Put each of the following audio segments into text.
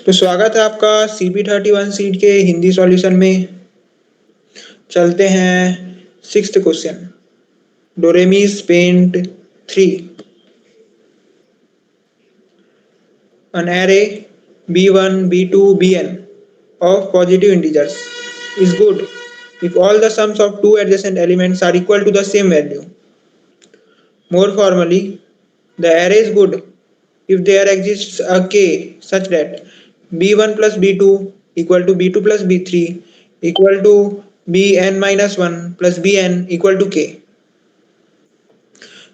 तो स्वागत है आपका CP31 सीट के हिंदी सॉल्यूशन में। चलते हैं sixth question. Doremy's paint 3। An array b1, b2, bn of positive integers is good if all the sums of two adjacent elements are equal to the same value. More formally, the array is good if there exists a k such that b1 plus b2 equal to b2 plus b3 equal to bn minus 1 plus bn equal to k।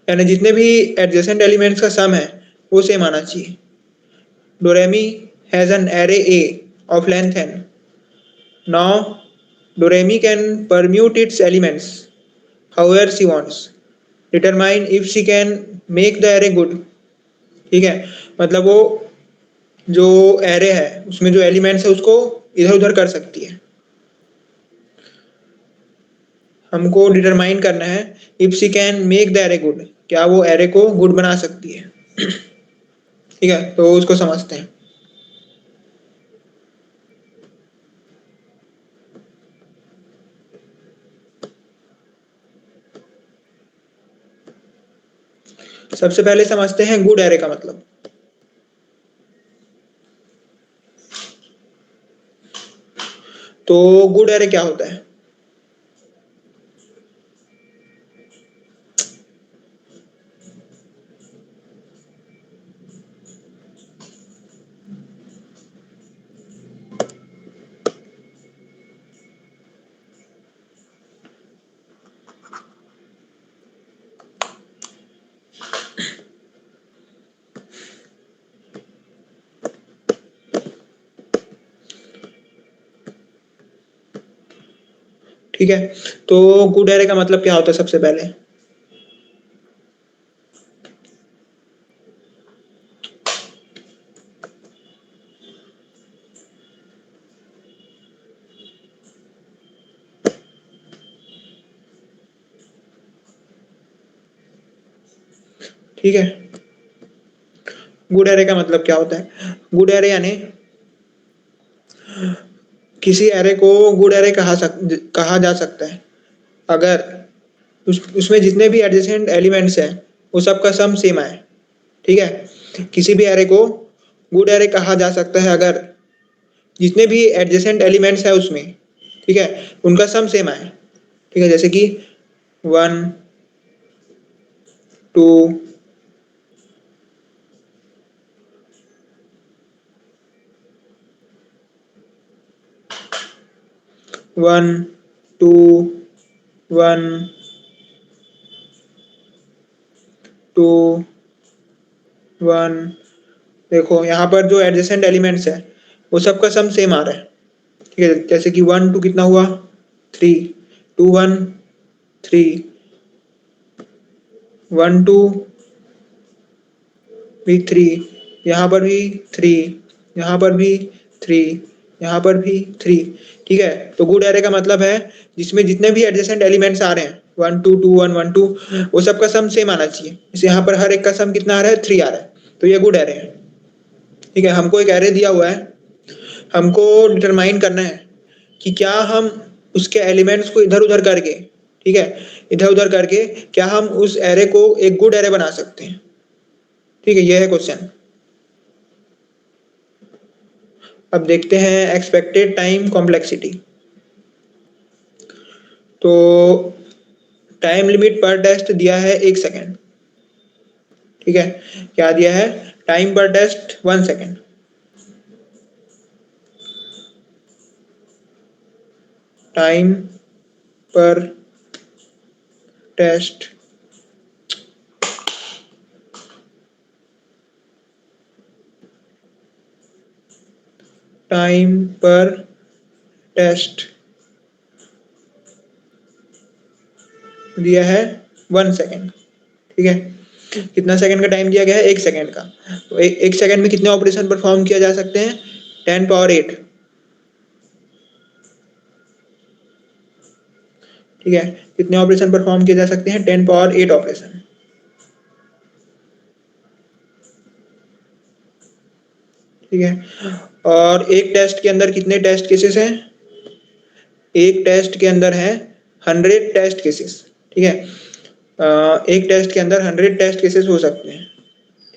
यानी जितने भी adjacent elements का सम है वो same आना चाहिए। Doremi has an array A of length n. Now, Doremi can permute its elements however she wants. Determine if she can make the array good. ठीक है, मतलब वो जो एरे है उसमें जो एलिमेंट्स है उसको इधर उधर कर सकती है। हमको डिटरमाइन करना है if she can make the array good, क्या वो एरे को गुड बना सकती है। ठीक है, तो उसको समझते हैं। सबसे पहले समझते हैं गुड एरे का मतलब। तो गुड एरे क्या होता है? ठीक है, तो गुड एरे का मतलब क्या होता है सबसे पहले? ठीक है, गुड एरे का मतलब क्या होता है? गुड एरे यानी किसी एरे को गुड एरे कहा जा सकता है अगर उसमें जितने भी एडजेसेंट एलिमेंट्स हैं वो सबका सम सेम आए। ठीक है, किसी भी एरे को गुड एरे कहा जा सकता है अगर जितने भी एडजेसेंट एलिमेंट्स है उसमें, ठीक है, उनका सम सेम आए। ठीक है, जैसे कि 1 2 1 2 1 2 1। देखो यहाँ पर जो एडजेसेंट एलिमेंट्स है वो सबका सम सेम आ रहा है। ठीक है, जैसे कि 1 2 कितना हुआ 3, 2 1 3, 1 2 भी 3, यहाँ पर भी 3, यहाँ पर भी 3, यहाँ पर भी 3। ठीक है, तो गुड एरे का मतलब है जिसमें जितने भी एडजेसेंट एलिमेंट्स आ रहे हैं 1 2 2 1 1 2 वो सबका सम सेम आना चाहिए। जैसे यहाँ पर हर एक का सम कितना आ रहा है 3 आ रहा है, तो ये गुड एरे है। ठीक है, हमको एक एरे दिया हुआ है, हमको डिटरमाइन करना है कि क्या हम उसके एलिमेंट्स को इधर उधर करके, ठीक है, इधर उधर करके क्या हम उस एरे को एक गुड एरे बना सकते हैं। ठीक है, ये है क्वेश्चन। अब देखते हैं एक्सपेक्टेड टाइम कॉम्प्लेक्सिटी। तो टाइम लिमिट पर टेस्ट दिया है 1 सेकेंड। ठीक है, क्या दिया है? टाइम पर टेस्ट 1 सेकेंड। टाइम पर टेस्ट टाइम पर टेस्ट दिया है 1 सेकेंड। ठीक है, कितना सेकेंड का टाइम दिया गया है? 1 सेकेंड का। तो एक सेकेंड में कितने ऑपरेशन परफॉर्म किया जा सकते हैं? 10 पावर 8। ठीक है, कितने ऑपरेशन परफॉर्म किए जा सकते हैं? 10 पावर 8 ऑपरेशन। ठीक है। और एक टेस्ट के अंदर कितने टेस्ट केसेस हैं? एक टेस्ट के अंदर है 100 टेस्ट केसेस, ठीक है। एक टेस्ट के अंदर 100 टेस्ट केसेस हो सकते हैं,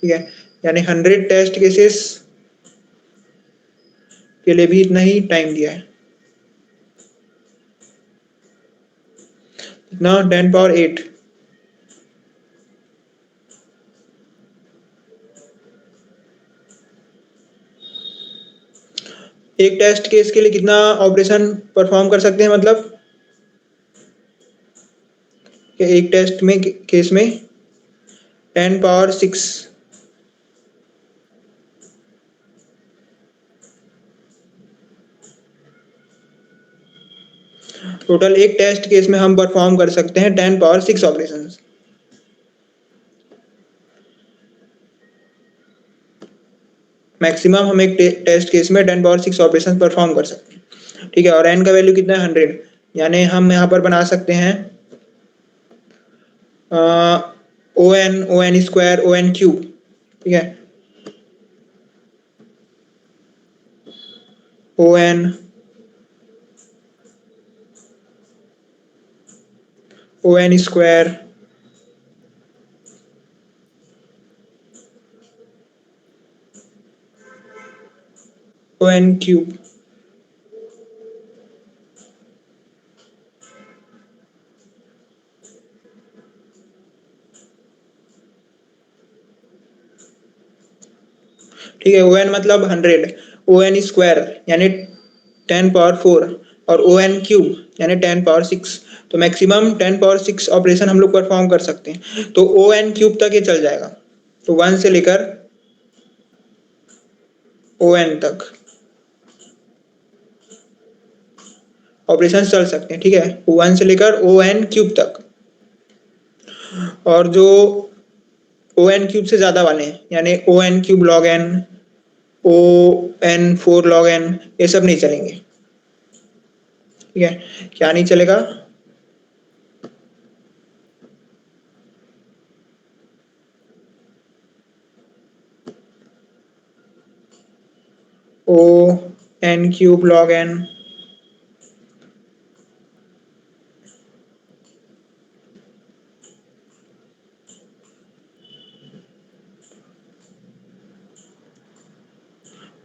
ठीक है। यानी 100 टेस्ट केसेस के लिए भी इतना ही टाइम दिया है। इतना 10 पावर 8। एक टेस्ट केस के लिए कितना ऑपरेशन परफॉर्म कर सकते हैं, मतलब कि एक टेस्ट में केस में 10 पावर 6 टोटल एक टेस्ट केस में हम परफॉर्म कर सकते हैं 10 पावर 6 ऑपरेशन। मैक्सिमम हम एक टेस्ट केस में 10 पावर 6 ऑपरेशन परफॉर्म कर सकते हैं, ठीक है। और एन का वैल्यू कितना है? 100। यानी हम यहाँ पर बना सकते हैं O n square O n cube, ठीक है। O n square O n cube, ठीक है। ओ एन मतलब 100, ओ एन स्क्वायर यानी 10 पावर 4 और ओ एन क्यूब यानी 10 पावर 6। तो मैक्सिमम 10 पावर 6 ऑपरेशन हम लोग परफॉर्म कर सकते हैं। तो ओ एन क्यूब तक ये चल जाएगा। तो 1 से लेकर ओ एन तक ऑपरेशन चल सकते हैं, ठीक है। 1 से लेकर ओ एन क्यूब तक। और जो ओ एन क्यूब से ज्यादा वाले हैं यानी O n cube log n, O n 4 log n, ये सब नहीं चलेंगे, ठीक है। क्या नहीं चलेगा? O n cube log n,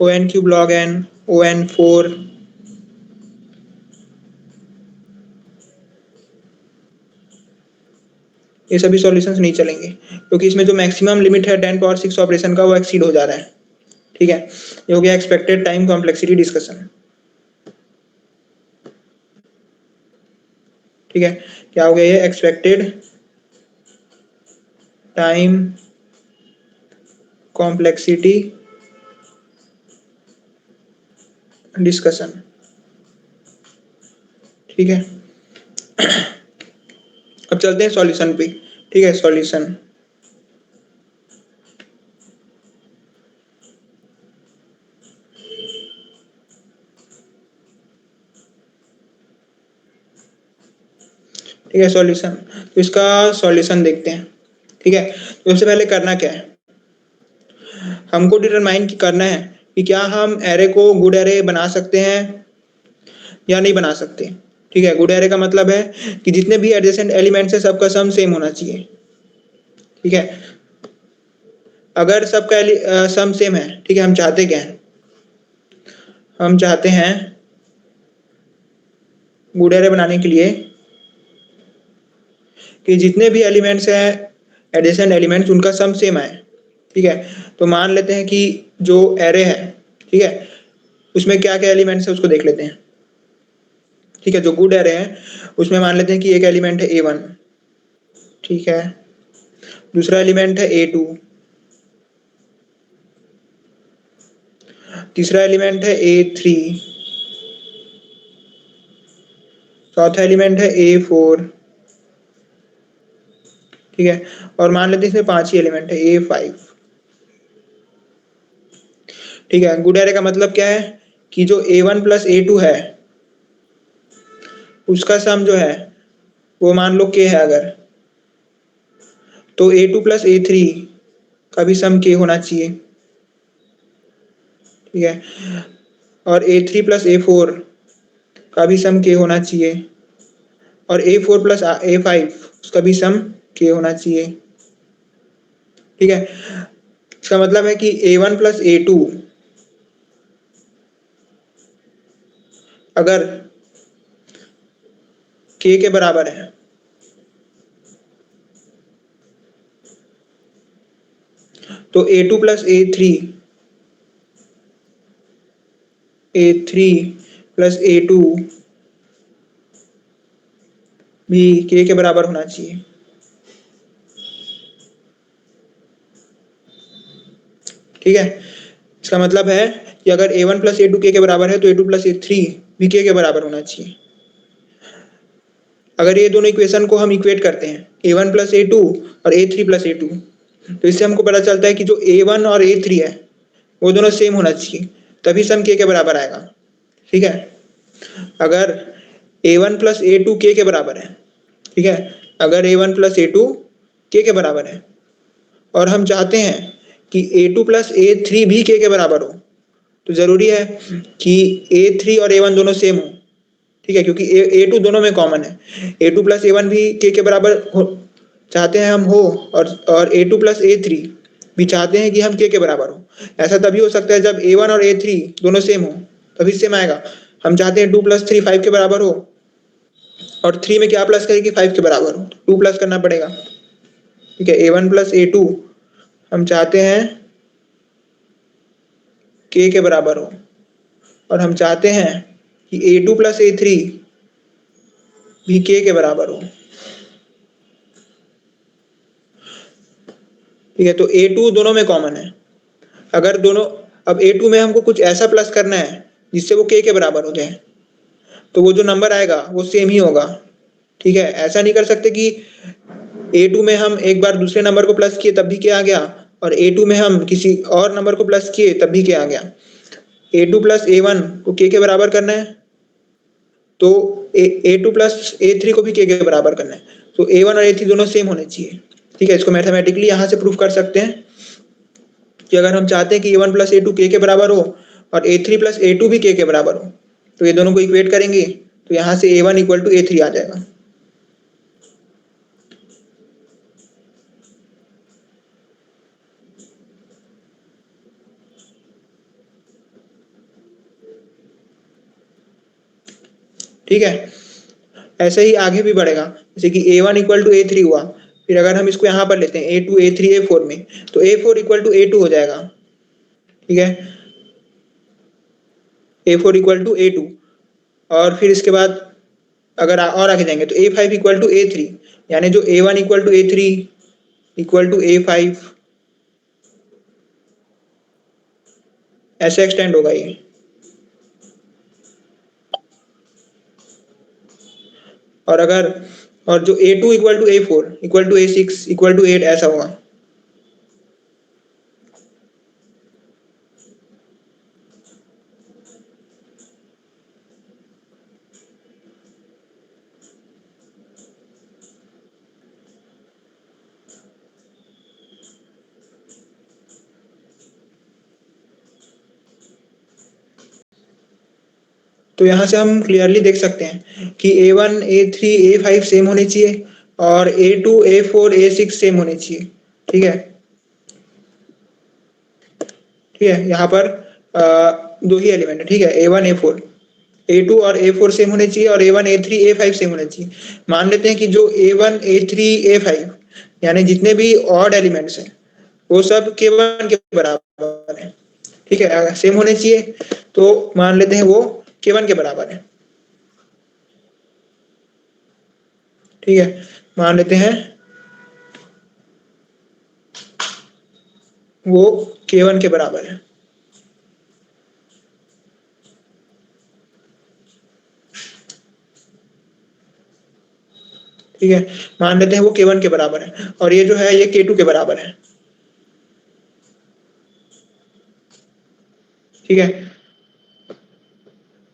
O n cube log n, O n 4, ये सभी सॉल्यूशंस नहीं चलेंगे, क्योंकि इसमें जो मैक्सिमम लिमिट है 10 पावर 6 ऑपरेशन का वो एक्सीड हो जा रहा है, ठीक है। ये हो गया एक्सपेक्टेड टाइम कॉम्प्लेक्सिटी डिस्कशन, ठीक है। क्या हो गया ये? एक्सपेक्टेड टाइम कॉम्प्लेक्सिटी डिस्कशन, ठीक है। अब चलते हैं सॉल्यूशन पे, ठीक है। सॉल्यूशन, ठीक है। सॉल्यूशन, तो इसका सॉल्यूशन देखते हैं, ठीक है। तो सबसे पहले करना क्या है, हमको डिटरमाइन करना है कि क्या हम एरे को गुड एरे बना सकते हैं या नहीं बना सकते, ठीक है। गुड एरे का मतलब है कि जितने भी एडजेसेंट एलिमेंट्स है सबका सम सेम होना चाहिए, ठीक है। अगर सबका सम सेम है, ठीक है, हम चाहते क्या है? हम चाहते हैं गुड एरे बनाने के लिए कि जितने भी एलिमेंट्स हैं एडजेसेंट एलिमेंट्स उनका सम सेम आए, ठीक है। तो मान लेते हैं कि जो एरे है, ठीक है, उसमें क्या क्या एलिमेंट्स है उसको देख लेते हैं, ठीक है। जो गुड एरे है उसमें मान लेते हैं कि एक एलिमेंट है A1, ठीक है। दूसरा एलिमेंट है A2, तीसरा एलिमेंट है A3, चौथा एलिमेंट है A4, ठीक है। और मान लेते हैं इसमें 5 ही एलिमेंट है A5, ठीक है। गुड एरे का मतलब क्या है कि जो A1 प्लस A2 है उसका सम जो है वो मान लो K है अगर, तो A2 प्लस A3 का भी सम K होना चाहिए, ठीक है, और A3 प्लस A4 का भी सम K होना चाहिए, और A4 प्लस A5 उसका भी सम K होना चाहिए। ठीक है, इसका मतलब है कि A1 प्लस A2 अगर K के बराबर है तो A2 plus A3 plus A2 भी K के बराबर होना चाहिए। ठीक है, इसका मतलब है कि अगर A1 प्लस A2 K के बराबर है तो A2 प्लस A3 भी K के बराबर होना चाहिए। अगर ये दोनों इक्वेशन को हम इक्वेट करते हैं A1 प्लस A2 और A3 प्लस A2, तो इससे हमको पता चलता है कि जो A1 और A3 है वो दोनों सेम होना चाहिए, तभी सम K के बराबर आएगा। ठीक है, अगर A1 प्लस A2 K के बराबर है, ठीक है, अगर A1 प्लस A2 K के बराबर है और हम चाहते हैं कि A2 प्लस A3 भी K के बराबर हो, तो जरूरी है कि A3 और A1 दोनों सेम हो। ठीक है, क्योंकि A2 दोनों में कॉमन है, A2 प्लस A1 भी K के बराबर हो चाहते हैं हम हो, और A2 प्लस A3 भी चाहते हैं कि हम K के बराबर हो। ऐसा तभी हो सकता है जब A1 और A3 दोनों सेम हो, तभी सेम आएगा। हम चाहते हैं 2 प्लस 3 5 के बराबर हो, और 3 में क्या प्लस करें कि 5 के बराबर हो, 2 प्लस करना पड़ेगा। ठीक है, A1 प्लस A2 हम चाहते हैं K के बराबर हो, और हम चाहते हैं कि A2 प्लस A3 भी K के बराबर हो। ठीक है, तो A2 दोनों में कॉमन है। अगर दोनों, अब A2 में हमको कुछ ऐसा प्लस करना है जिससे वो K के बराबर हो जाए, तो वो जो नंबर आएगा वो सेम ही होगा। ठीक है, ऐसा नहीं कर सकते कि A2 में हम एक बार दूसरे नंबर को प्लस किए तब भी K आ गया, और A2 में हम किसी और नंबर को प्लस किए तब भी K आ गया। A2 प्लस A1 को K के बराबर करना है, तो A2 प्लस A3 को भी K के बराबर करना है, तो A1 और A3 दोनों सेम होने चाहिए। ठीक है, इसको मैथमेटिकली यहाँ से प्रूफ कर सकते हैं कि अगर हम चाहते हैं कि A1 प्लस A2 K के बराबर हो और A3 प्लस A2 भी K के बराबर हो, तो ये दोनों को इक्वेट करेंगे तो यहाँ से A1 इक्वल टू A3 आ जाएगा। ठीक है, ऐसे ही आगे भी बढ़ेगा, जैसे कि A1 इक्वल टू A3 हुआ, फिर अगर हम इसको यहाँ पर लेते हैं A2 A3 A4 में, तो A4 इक्वल टू A2 हो जाएगा। ठीक है, A4 इक्वल टू A2, और फिर इसके बाद अगर और आगे जाएंगे तो A5 इक्वल टू A3, यानी जो A1 equal to A3 equal to A5, ऐसे एक्सटेंड होगा ये। और अगर, और जो A2 equal to A4 equal to A6 equal to 8 ऐसा होगा। तो यहाँ से हम क्लियरली देख सकते हैं कि A1 A3 A5 सेम होने चाहिए, और A2 A4 A6 सेम होने चाहिए। ठीक है, ठीक है, यहाँ पर दो ही एलिमेंट है। ठीक है, A1 A4, A2 और A4 सेम होने चाहिए, और A1 A3 A5 सेम होने चाहिए। मान लेते हैं कि जो A1 A3 A5 यानी जितने भी ऑड एलिमेंट्स हैं वो सब K1 के बराबर है। ठीक है, अगर सेम होने चाहिए तो मान लेते हैं वो K1 के बराबर है। ठीक है, मान लेते हैं वो K1 के बराबर है। ठीक है, मान लेते हैं वो K1 के बराबर है, और ये जो है ये K2 के बराबर है। ठीक है,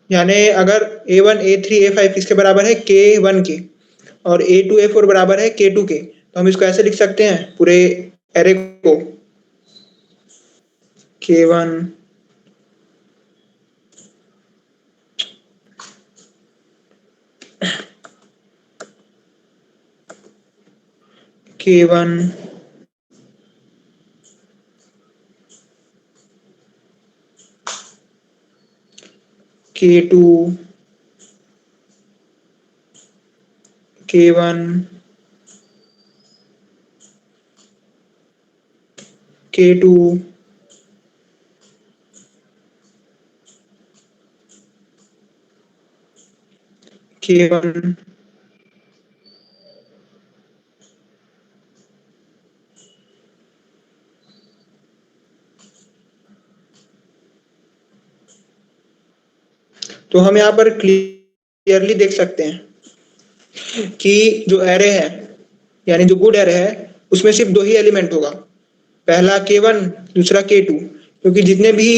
यानी अगर A1 A3 A5 किसके बराबर है, K1 के, और A2 A4 बराबर है K2 के, तो हम इसको ऐसे लिख सकते हैं पूरे एरे को K1 K1 K2 K1 K2 K1 तो हम यहाँ पर क्लियरली देख सकते हैं कि जो एरे है यानी जो गुड एरे है उसमें सिर्फ दो ही एलिमेंट होगा, पहला K1 दूसरा K2, क्योंकि जितने भी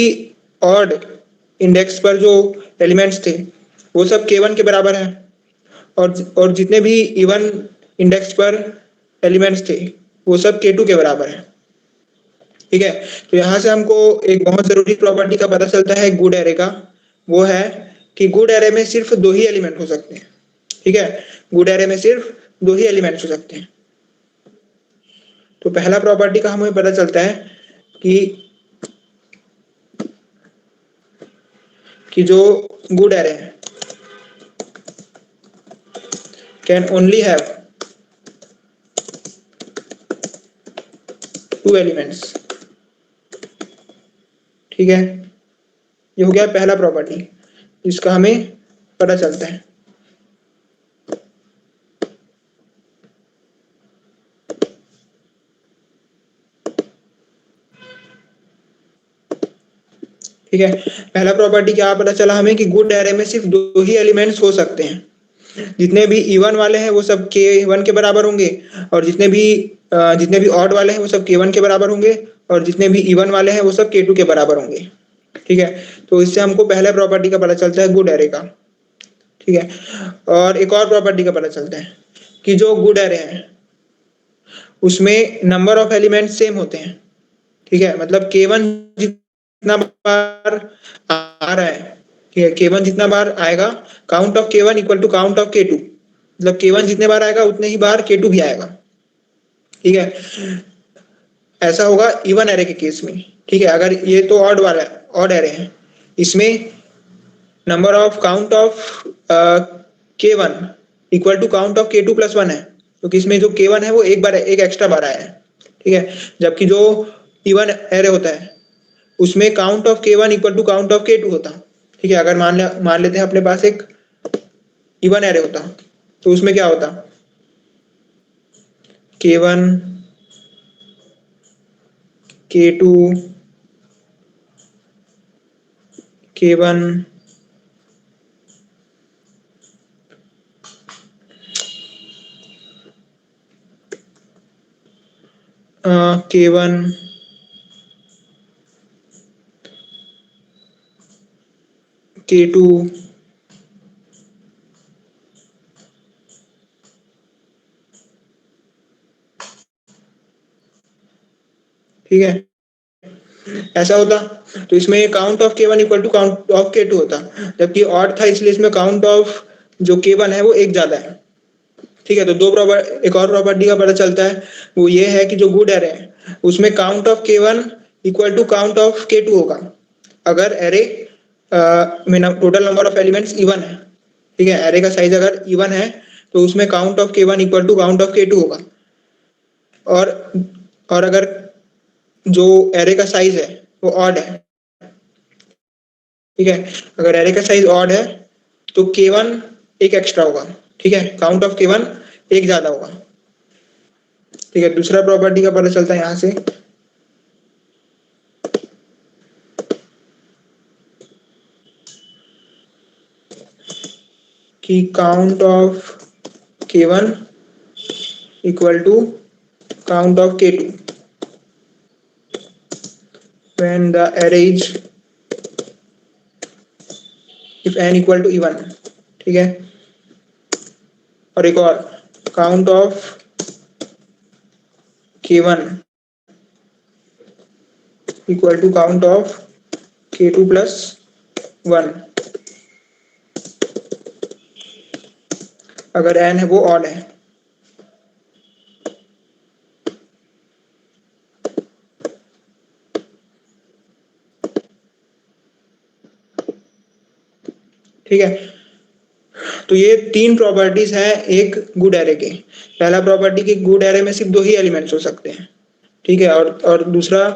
ऑड इंडेक्स पर जो एलिमेंट्स थे वो सब K1 के बराबर हैं और जितने भी इवन इंडेक्स पर एलिमेंट्स थे वो सब K2 के बराबर हैं। ठीक है, तो यहाँ से हमको एक बहुत जरूरी प्रॉपर्टी का पता चलता है गुड एरे का, वो है कि गुड एरे में सिर्फ दो ही एलिमेंट हो सकते हैं। ठीक है, गुड एरे में सिर्फ दो ही एलिमेंट्स हो सकते हैं। तो पहला प्रॉपर्टी का हमें पता चलता है कि जो गुड एरे है can only have two elements. ठीक है, ये हो गया पहला प्रॉपर्टी जिसका हमें पता चलता है। ठीक है, पहला प्रॉपर्टी क्या पता चला हमें कि गुड एरे में सिर्फ दो ही एलिमेंट्स हो सकते हैं, जितने भी इवन वाले हैं वो सब K1 के बराबर होंगे और जितने भी ऑड वाले हैं वो सब K1 के बराबर होंगे और जितने भी इवन वाले हैं वो सब K2 के बराबर होंगे। ठीक है, तो इससे हमको पहले प्रॉपर्टी का पता चलता है गुड एरे का। ठीक है, और एक और प्रॉपर्टी का पता चलता है कि जो गुड एरे है उसमें नंबर ऑफ एलिमेंट सेम होते हैं। ठीक है, मतलब K1 जितना बार आ रहा है, ठीक है, K1 जितना बार आएगा, count of K1 equal to count of K2, मतलब K1 जितने बार आएगा उतने ही बार K2 भी आएगा। ठीक है, ऐसा होगा इवन एरे के केस में। ठीक है, अगर ये तो ऑड एरे है, इसमें number of count of K1 equal to count of K2 plus 1 है, क्योंकि इसमें जो K1 है वो एक एक्स्ट्रा बार आया है। ठीक है, जबकि जो इवन एरे होता है उसमें count of K1 equal to count of K2 होता। ठीक है, अगर मान लेते हैं अपने पास एक इवन एरे होता तो उसमें क्या होता, K1 K2 K1 K1 K2 ठीक है, ऐसा होता। तो इसमें count of K1 equal to count of K2 होता, जबकि ऑड था इसलिए इसमें काउंट ऑफ जो K1 है वो एक ज्यादा है। ठीक है, तो एक और प्रॉपर्टी का पता चलता है, वो ये है कि जो गुड एरे है उसमें count of K1 equal to count of K2 होगा अगर एरे में total number of elements even है। ठीक है, एरे का साइज अगर इवन है तो उसमें count of K1 equal to count of K2 होगा। और अगर जो एरे का साइज है वो ऑड है, ठीक है, अगर एरे का साइज ऑड है तो K1 एक एक्स्ट्रा होगा। ठीक है, काउंट ऑफ K1 एक ज्यादा होगा। ठीक है, दूसरा प्रॉपर्टी का पता चलता है यहां से कि count of K1 equal to count of K2 when the array is if n equal to even. ठीक है, और एक और count of K1 equal to count of K2 plus 1 अगर n है वो ऑड है। ठीक है, तो ये 3 प्रॉपर्टीज है एक गुड एरे के। पहला प्रॉपर्टी कि गुड एरे में सिर्फ 2 ही एलिमेंट्स हो सकते हैं, ठीक है, और दूसरा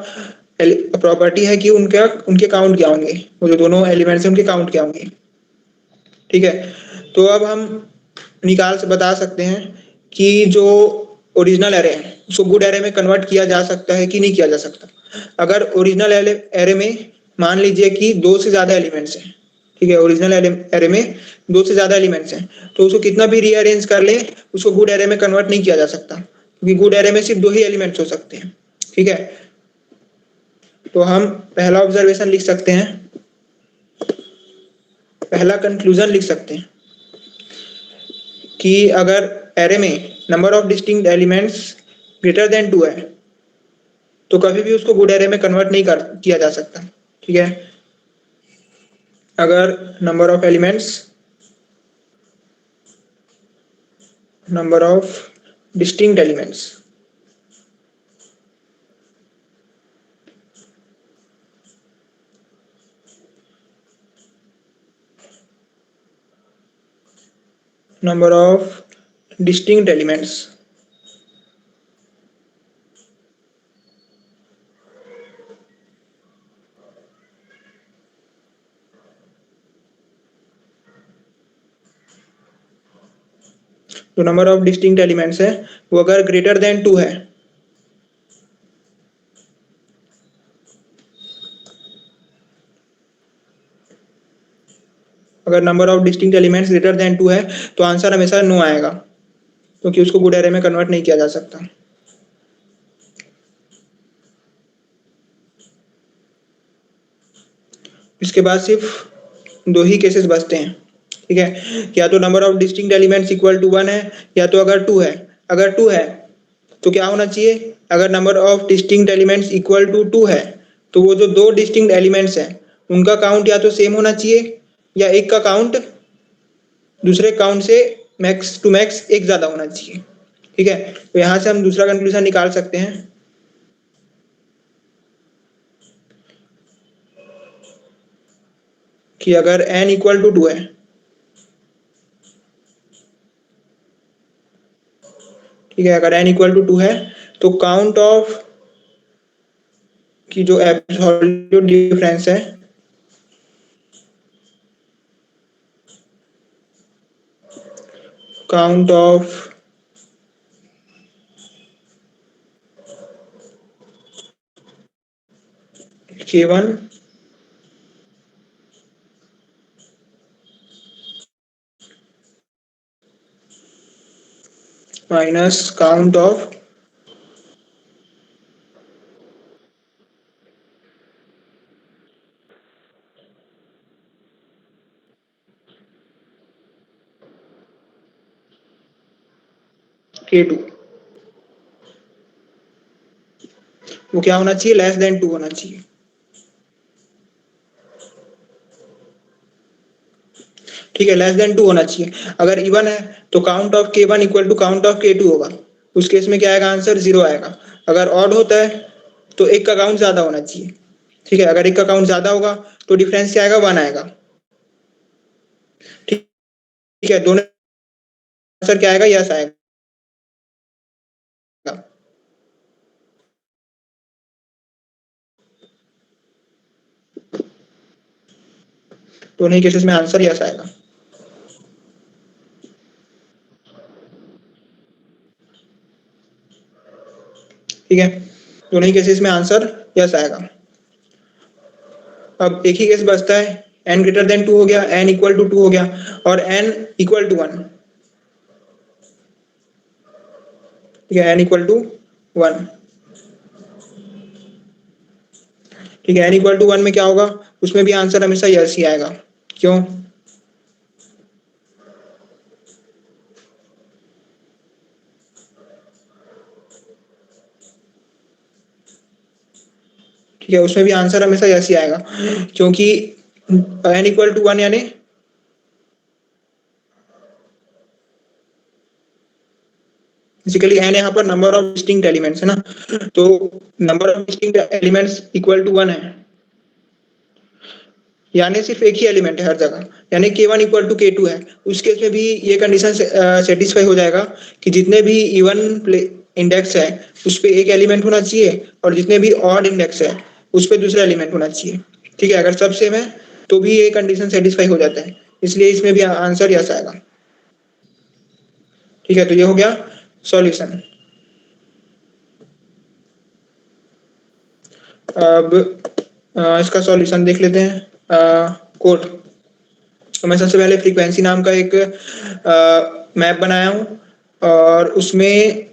प्रॉपर्टी है कि उनके काउंट क्या होंगे, वो जो दोनों एलिमेंट्स हैं उनके काउंट क्या होंगे, ठीक है। तो अब हम बता सकते हैं कि जो ओरिजिनल एरे है उसको गुड एरे में कन्वर्ट किया जा सकता है कि नहीं किया जा सकता। अगर ओरिजिनल एरे में मान लीजिए कि 2 से ज्यादा एलिमेंट्स हैं, ठीक है, ओरिजिनल एरे में 2 से ज्यादा एलिमेंट्स हैं, तो उसको कितना भी रीअरेंज कर ले उसको गुड एरे में कन्वर्ट नहीं किया जा सकता, क्योंकि गुड एरे में सिर्फ 2 ही एलिमेंट्स हो सकते हैं, ठीक है। तो हम पहला ऑब्जर्वेशन लिख सकते हैं, पहला कंक्लूजन लिख सकते हैं कि अगर एरे में number of distinct elements greater than 2 है तो कभी भी उसको गुड एरे में कन्वर्ट नहीं किया जा सकता, ठीक है। अगर number of distinct elements number of distinct elements जो नंबर ऑफ डिस्टिंक्ट एलिमेंट्स है वो अगर ग्रेटर देन 2 है, अगर number of distinct elements greater than 2 है तो आंसर हमेशा नो आएगा, क्योंकि उसको गुड एरे में कन्वर्ट नहीं किया जा सकता। इसके बाद सिर्फ 2 ही केसेस बचते हैं, ठीक है, या तो number of distinct elements equal to 1 है या तो अगर 2 है। अगर 2 है तो क्या होना चाहिए, अगर number of distinct elements equal to 2 है तो वो जो 2 डिस्टिंक्ट एलिमेंट्स हैं उनका काउंट या तो सेम होना चाहिए या एक का काउंट दूसरे काउंट से मैक्स टू मैक्स एक ज्यादा होना चाहिए, ठीक है। तो यहां से हम दूसरा कंक्लूजन निकाल सकते हैं कि अगर n इक्वल टू 2 है, ठीक है, अगर n इक्वल टू 2 है तो काउंट ऑफ की जो एब्सोल्यूट डिफरेंस है count of k1 minus count of k2 वो क्या होना चाहिए, लेस देन 2 होना चाहिए, ठीक है, लेस देन 2 होना चाहिए। अगर इवन है तो count of k1 equal to count of k2 होगा, उस केस में क्या आएगा, आंसर 0 आएगा। अगर ऑड होता है तो एक का काउंट ज्यादा होना चाहिए, ठीक है, अगर एक का काउंट ज्यादा होगा तो डिफरेंस क्या आएगा, 1 आएगा, ठीक है। दोनों आंसर क्या आएगा, यस आएगा। दोनों ही केसेस में आंसर यस आएगा, ठीक है, दोनों ही केसेस में आंसर यस आएगा। अब एक ही केस बचता है, n ग्रेटर देन 2 हो गया, n इक्वल टू 2 हो गया और n इक्वल टू 1, ठीक है, n इक्वल टू 1, ठीक है, n इक्वल टू 1 में क्या होगा, उसमें भी आंसर हमेशा यस ही आएगा। क्यों, ठीक है, उसमें भी आंसर हमेशा यस ही आएगा, क्योंकि n इक्वल टू 1 यानी बेसिकली n यहाँ पर नंबर ऑफ डिस्टिंक्ट एलिमेंट्स है ना, तो number of distinct elements equal to 1 है, यानी सिर्फ एक ही एलिमेंट है हर जगह, यानी k1 इक्वल टू k2 है, उस केस में भी ये कंडीशन सेटिस्फाई हो जाएगा कि जितने भी इवन इंडेक्स है उस पे एक एलिमेंट होना चाहिए और जितने भी ऑड इंडेक्स है उस पे दूसरा एलिमेंट होना चाहिए। ठीक है, अगर सब सेम है तो भी ये कंडीशन सेटिस्फाई हो जाता है, इसलिए इसमें भी आंसर यस आएगा। ठीक है, तो ये हो गया सॉल्यूशन। अब इसका सॉल्यूशन देख लेते हैं। कोड, तो मैं सबसे पहले फ्रीक्वेंसी नाम का एक मैप बनाया हूँ और उसमें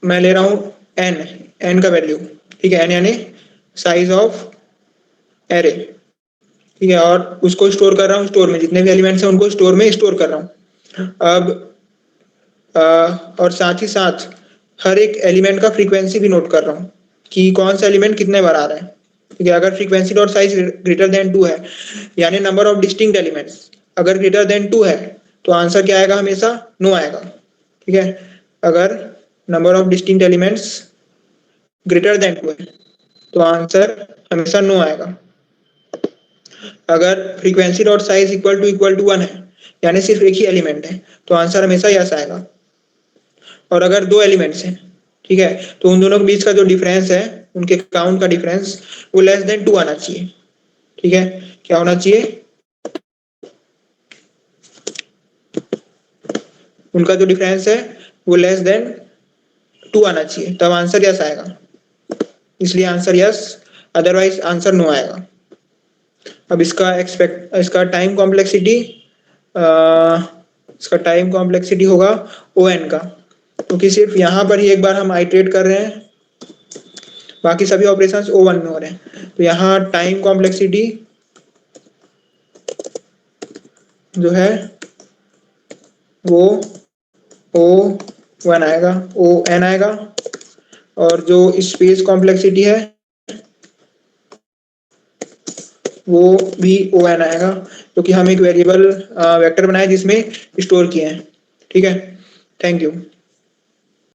मैं ले रहा हूँ एन का वैल्यू। ठीक है, एन यानी साइज ऑफ एरे। ठीक है, और उसको स्टोर कर रहा हूँ स्टोर में, जितने भी एलिमेंट्स हैं उनको स्टोर में स्टोर कर रहा हूँ। अब और साथ ही साथ हर एक एलिमेंट का फ्रीक्वेंसी भी नोट कर रहा हूँ कि कौन सा एलिमेंट कितने बार आ रहा है। ठीक है, अगर frequency dot size greater than 2 है यानी नंबर ऑफ डिस्टिंक्ट एलिमेंट्स अगर ग्रेटर देन 2 है तो आंसर क्या आएगा, हमेशा नो आएगा। ठीक है, अगर number of distinct elements greater than 2 है तो आंसर हमेशा नो आएगा। अगर frequency dot size equal to 1 है यानी सिर्फ एक ही एलिमेंट है तो आंसर हमेशा यस आएगा। और अगर दो एलिमेंट्स हैं, ठीक है, तो उन दोनों के बीच का जो डिफरेंस है, उनके काउंट का डिफरेंस, वो लेस देन 2 आना चाहिए। ठीक है, क्या होना चाहिए, उनका जो डिफरेंस है वो लेस देन 2 आना चाहिए, तब आंसर यस आएगा। इसलिए answer yes, otherwise answer no आएगा। अब इसका टाइम कॉम्प्लेक्सिटी, इसका टाइम कॉम्प्लेक्सिटी होगा ओ एन का, क्योंकि सिर्फ यहाँ पर ही एक बार हम आइटरेट कर रहे हैं, बाकी सभी ऑपरेशंस O1 में हो रहे हैं। तो यहाँ टाइम कॉम्प्लेक्सिटी जो है वो O1 आएगा, ON आएगा, और जो स्पेस कॉम्प्लेक्सिटी है वो भी ON आएगा, क्योंकि हम एक वेरिएबल वेक्टर बनाए जिसमें स्टोर किए हैं। ठीक है, थैंक यू।